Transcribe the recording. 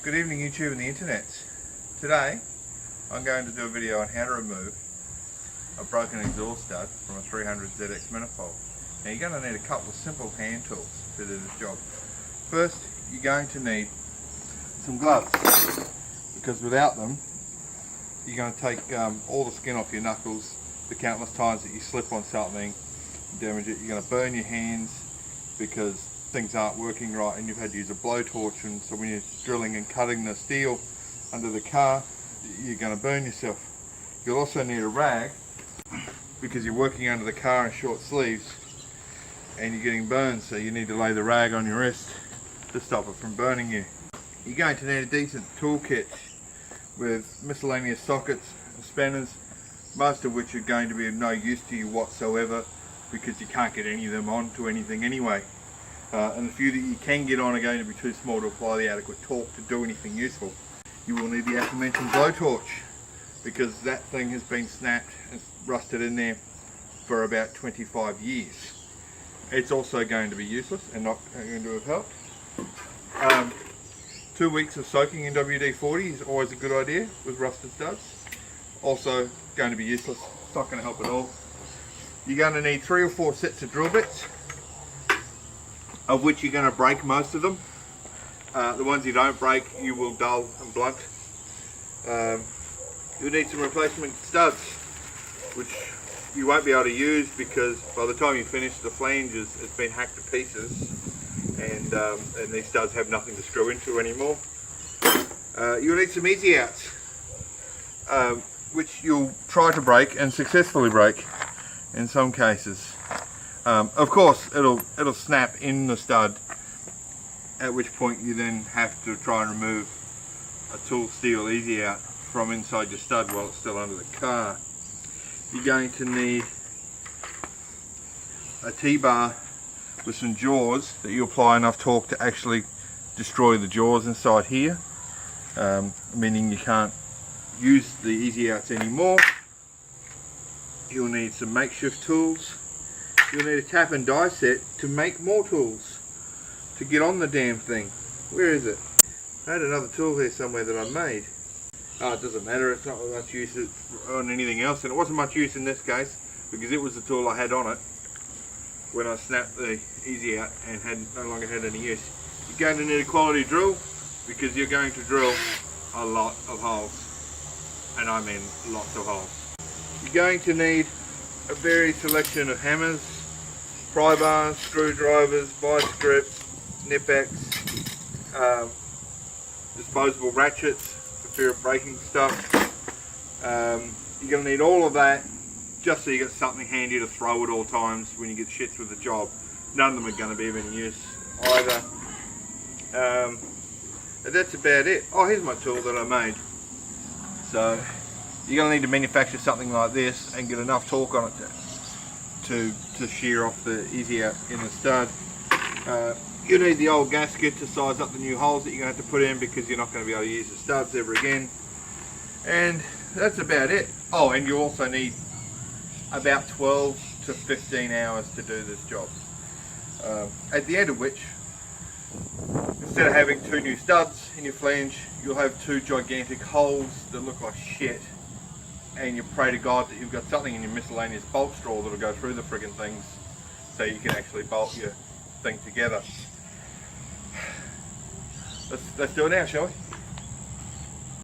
Good evening YouTube and the internet. Today I'm going to do a video on how to remove a broken exhaust stud from a 300ZX manifold. Now you're going to need a couple of simple hand tools to do this job. First you're going to need some gloves, because without them you're going to take all the skin off your knuckles the countless times that you slip on something, damage it. You're going to burn your hands because things aren't working right and you've had to use a blowtorch, and so when you're drilling and cutting the steel under the car you're going to burn yourself. You'll also need a rag because you're working under the car in short sleeves and you're getting burned, so you need to lay the rag on your wrist to stop it from burning you. You're going to need a decent toolkit with miscellaneous sockets and spanners, most of which are going to be of no use to you whatsoever because you can't get any of them onto anything anyway. And the few that you can get on are going to be too small to apply the adequate torque to do anything useful. You will need the aforementioned blowtorch because that thing has been snapped and rusted in there for about 25 years. It's also going to be useless and not going to have helped. 2 weeks of soaking in WD-40 is always a good idea with rusted studs. Also going to be useless, it's not going to help at all. You're going to need 3 or 4 sets of drill bits, of which you're going to break most of them. The ones you don't break you will dull and blunt. You'll need some replacement studs, which you won't be able to use because by the time you finish the flanges it's been hacked to pieces, and these studs have nothing to screw into anymore. You'll need some easy outs, which you'll try to break and successfully break in some cases. Of course it'll snap in the stud, at which point you then have to try and remove a tool steel easy out from inside your stud while it's still under the car. You're going to need a T-bar with some jaws that you apply enough torque to actually destroy the jaws inside here, meaning you can't use the easy outs anymore. You'll need some makeshift tools. You'll need a tap and die set to make more tools to get on the damn thing. Where is it? I had another tool here somewhere that I made. Oh, it doesn't matter, it's not much use on anything else, and it wasn't much use in this case because it was the tool I had on it when I snapped the easy out and no longer had any use. You're going to need a quality drill because you're going to drill a lot of holes, and I mean lots of holes. You're going to need a varied selection of hammers, pry bars, screwdrivers, vice grips, nip-backs, disposable ratchets for fear of breaking stuff. You're going to need all of that just so you get something handy to throw at all times when you get shits with the job. None of them are going to be of any use either. And that's about it. Oh, here's my tool that I made. So you're going to need to manufacture something like this and get enough torque on it to shear off the easy out in the stud. You need the old gasket to size up the new holes that you're going to have to put in because you're not going to be able to use the studs ever again. And that's about it. Oh, and you also need about 12 to 15 hours to do this job. At the end of which, instead of having 2 new studs in your flange, you'll have 2 gigantic holes that look like shit. And you pray to God that you've got something in your miscellaneous bolt straw that'll go through the friggin' things so you can actually bolt your thing together. Let's do it now, shall we?